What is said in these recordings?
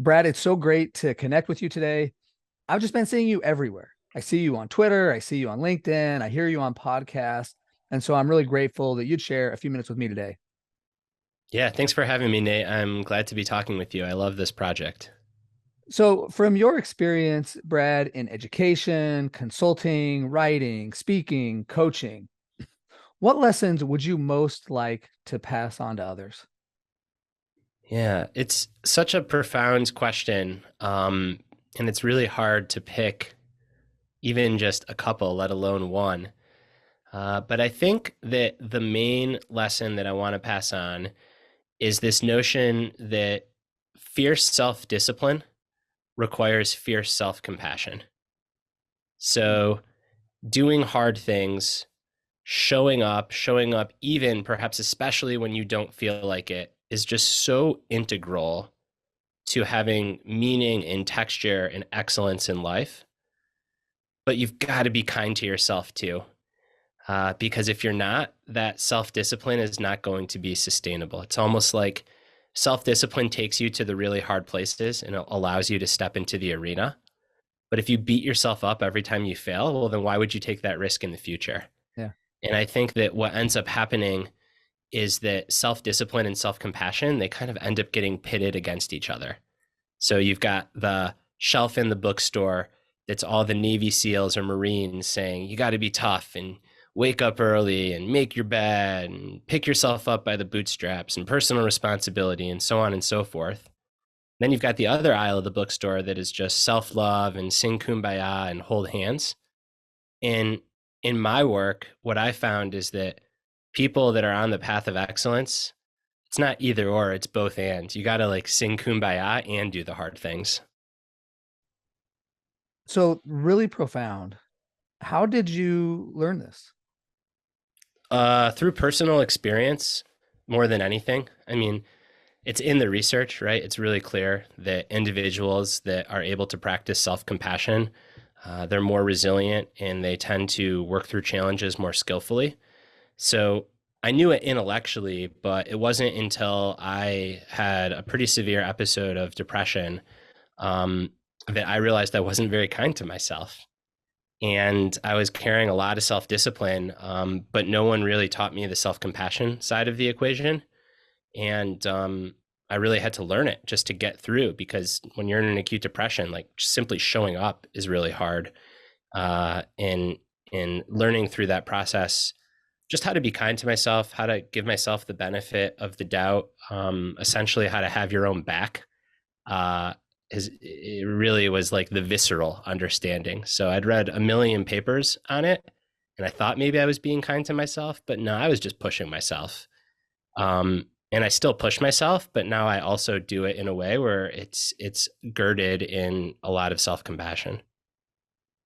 Brad, it's so great to connect with you today. I've just been seeing you everywhere. I see you on Twitter, I see you on LinkedIn, I hear you on podcasts. And so I'm really grateful that you'd share a few minutes with me today. Yeah, thanks for having me, Nate. I'm glad to be talking with you. I love this project. So, from your experience, Brad, in education, consulting, writing, speaking, coaching, what lessons would you most like to pass on to others? Yeah, it's such a profound question. And it's really hard to pick even just a couple, let alone one. But I think that the main lesson that I want to pass on is this notion that fierce self discipline requires fierce self compassion. So, doing hard things, showing up, even perhaps especially when you don't feel like it, is just so integral to having meaning and texture and excellence in life. But you've got to be kind to yourself too. Because if you're not, that self discipline is not going to be sustainable. It's almost like self discipline takes you to the really hard places and it allows you to step into the arena. But if you beat yourself up every time you fail, well, then why would you take that risk in the future? Yeah. And I think that what ends up happening is that self discipline and self compassion, they kind of end up getting pitted against each other. So you've got the shelf in the bookstore that's all the Navy SEALs or Marines saying, you got to be tough and wake up early and make your bed and pick yourself up by the bootstraps and personal responsibility and so on and so forth. Then you've got the other aisle of the bookstore that is just self love and sing kumbaya and hold hands. And in my work, what I found is that people that are on the path of excellence, it's not either or, it's both and. You got to like sing kumbaya and do the hard things. So, really profound. How did you learn this? Through personal experience more than anything. I mean, it's in the research, right? It's really clear that individuals that are able to practice self-compassion, they're more resilient and they tend to work through challenges more skillfully. So I knew it intellectually, but it wasn't until I had a pretty severe episode of depression that I realized I wasn't very kind to myself. And I was carrying a lot of self discipline, but no one really taught me the self compassion side of the equation. And I really had to learn it just to get through because when you're in an acute depression, like simply showing up is really hard. And learning through that process, just how to be kind to myself, how to give myself the benefit of the doubt, essentially how to have your own back. Uh, it really was like the visceral understanding. So I'd read a million papers on it, and I thought maybe I was being kind to myself, but no, I was just pushing myself. And I still push myself, but now I also do it in a way where it's girded in a lot of self compassion.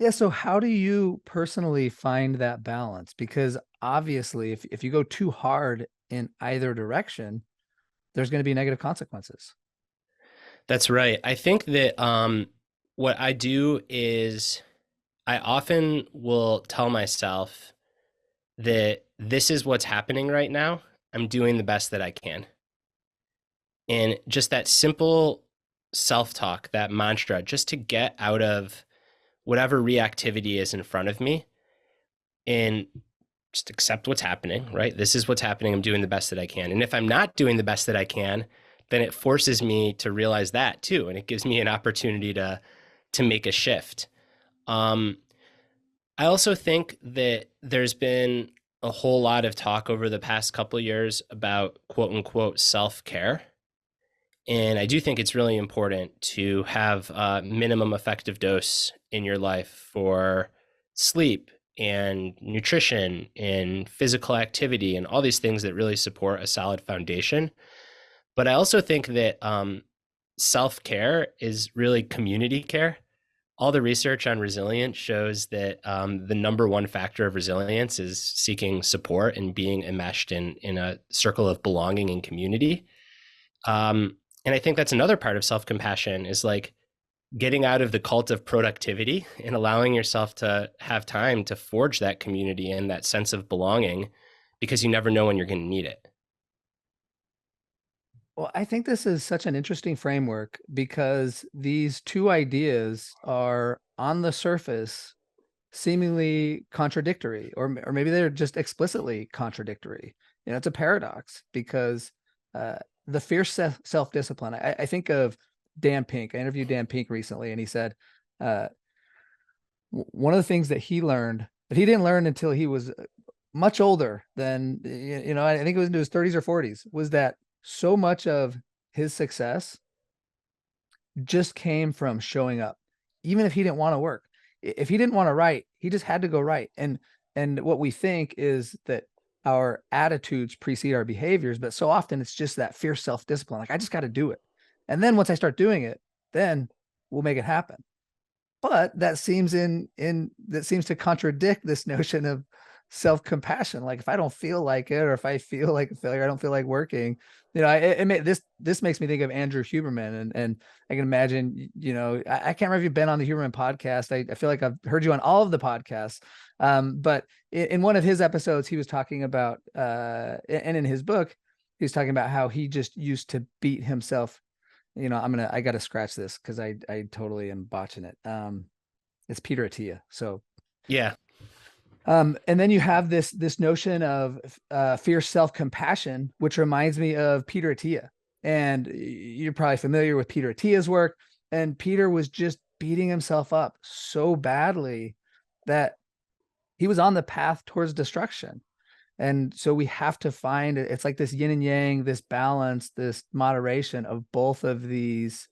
Yeah, so how do you personally find that balance? Because obviously, if you go too hard in either direction, there's going to be negative consequences. That's right. I think that what I do is I often will tell myself that this is what's happening right now. I'm doing the best that I can. And just that simple self talk, that mantra, just to get out of whatever reactivity is in front of me and just accept what's happening, right? This is what's happening. I'm doing the best that I can. And if I'm not doing the best that I can, then it forces me to realize that too. And it gives me an opportunity to make a shift. Um, I also think that there's been a whole lot of talk over the past couple of years about quote unquote self care. And I do think it's really important to have a minimum effective dose in your life for sleep and nutrition and physical activity and all these things that really support a solid foundation. But I also think that self care is really community care. All the research on resilience shows that the number one factor of resilience is seeking support and being enmeshed in a circle of belonging and community. And I think that's another part of self compassion is like getting out of the cult of productivity and allowing yourself to have time to forge that community and that sense of belonging because you never know when you're going to need it. Well, I think this is such an interesting framework because these two ideas are on the surface seemingly contradictory, or maybe they're just explicitly contradictory. It's a paradox because uh, the fierce self discipline. I think of Dan Pink. I interviewed Dan Pink recently, and he said uh, one of the things that he learned, but he didn't learn until he was much older than I think it was into his 30s or 40s, was that so much of his success just came from showing up, even if he didn't want to work. If he didn't want to write, he just had to go write. And what we think is that our attitudes precede our behaviors, but so often it's just that fierce self-discipline. Like, I just got to do it. And then once I start doing it, then we'll make it happen. But that seems to contradict this notion of self-compassion. Like, if I don't feel like it, or if I feel like a failure, I don't feel like working. This makes me think of Andrew Huberman, and I can imagine. I can't remember if you've been on the Huberman podcast. I feel like I've heard you on all of the podcasts. But in one of his episodes, he was talking about, and in his book, he was talking about how he just used to beat himself. I got to scratch this because I totally am botching it. It's Peter Attia. So, Yeah. and then you have this notion of fierce self-compassion, which reminds me of Peter Attia. And you're probably familiar with Peter Attia's work. And Peter was just beating himself up so badly that he was on the path towards destruction. And so we have to find, it's like this yin and yang, this balance, this moderation of both of these.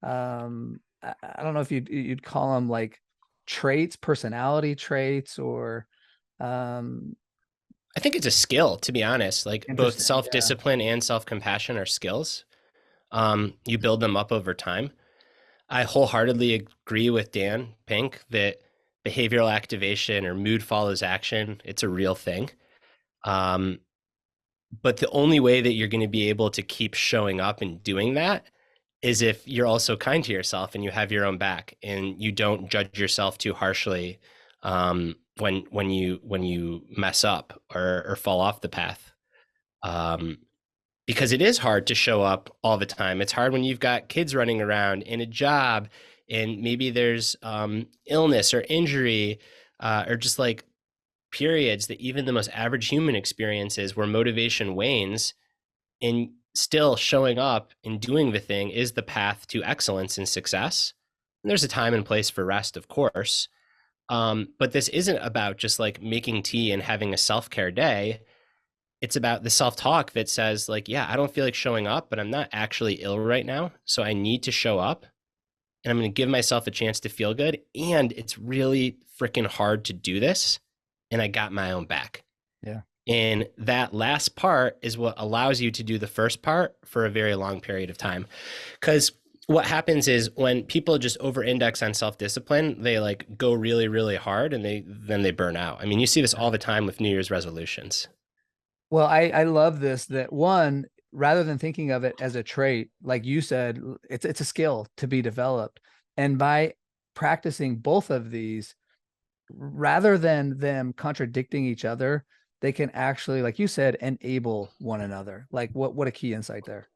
I don't know if you'd call them like traits, personality traits, or um, I think it's a skill, to be honest. Like both interesting. Yeah. self-discipline and self-compassion are skills. You build them up over time. I wholeheartedly agree with Dan Pink that behavioral activation or mood follows action, it's a real thing. Um, but the only way that you're going to be able to keep showing up and doing that is if you're also kind to yourself and you have your own back and you don't judge yourself too harshly when you mess up or fall off the path. Um, because it is hard to show up all the time. It's hard when you've got kids running around in a job, and maybe there's illness or injury, or just like periods that even the most average human experiences where motivation wanes, and still showing up and doing the thing is the path to excellence and success. And there's a time and place for rest, of course. But this isn't about just like making tea and having a self-care day. It's about the self-talk that says like, yeah, I don't feel like showing up, but I'm not actually ill right now. So I need to show up, and I'm going to give myself a chance to feel good. And it's really freaking hard to do this. And I got my own back. Yeah. And that last part is what allows you to do the first part for a very long period of time. Because what happens is when people just over index on self-discipline, they like go really, really hard, and then they burn out. I mean, you see this all the time with New Year's resolutions. Well, I love this, that one, rather than thinking of it as a trait, like you said, it's a skill to be developed. And by practicing both of these, rather than them contradicting each other, they can actually, like you said, enable one another. Like, what a key insight there.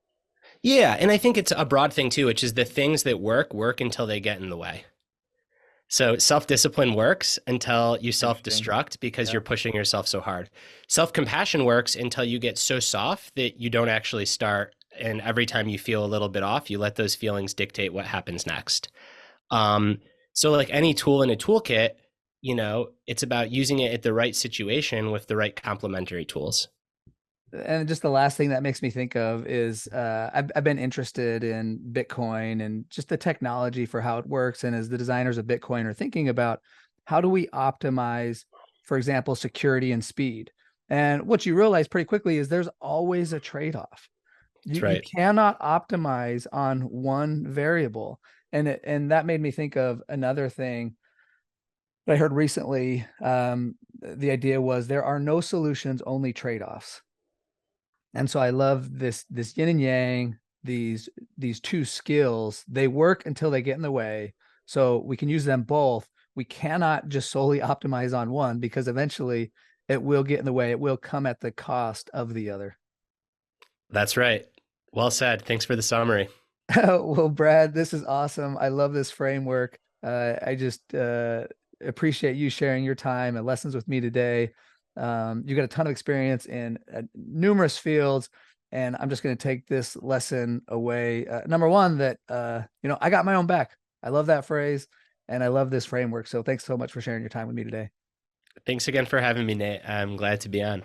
Yeah. And I think it's a broad thing too, which is the things that work until they get in the way. So self-discipline works until you Interesting. self-destruct because Yeah. you're pushing yourself so hard. Self-compassion works until you get so soft that you don't actually start. And every time you feel a little bit off, you let those feelings dictate what happens next. Um, so like any tool in a toolkit, it's about using it at the right situation with the right complementary tools. And just the last thing that makes me think of is I've been interested in Bitcoin and just the technology for how it works. And as the designers of Bitcoin are thinking about how do we optimize, for example, security and speed. And what you realize pretty quickly is there's always a trade-off. You That's you right. cannot optimize on one variable. And that made me think of another thing that I heard recently. The idea was there are no solutions, only trade-offs. And so I love this yin and yang, these two skills. They work until they get in the way. So we can use them both. We cannot just solely optimize on one because eventually it will get in the way. It will come at the cost of the other. That's right. Well said. Thanks for the summary. Well, Brad, this is awesome. I love this framework. I just appreciate you sharing your time and lessons with me today. You got a ton of experience in numerous fields, and I'm just going to take this lesson away. Number one, that I got my own back. I love that phrase, and I love this framework. So thanks so much for sharing your time with me today. Thanks again for having me, Nate. I'm glad to be on.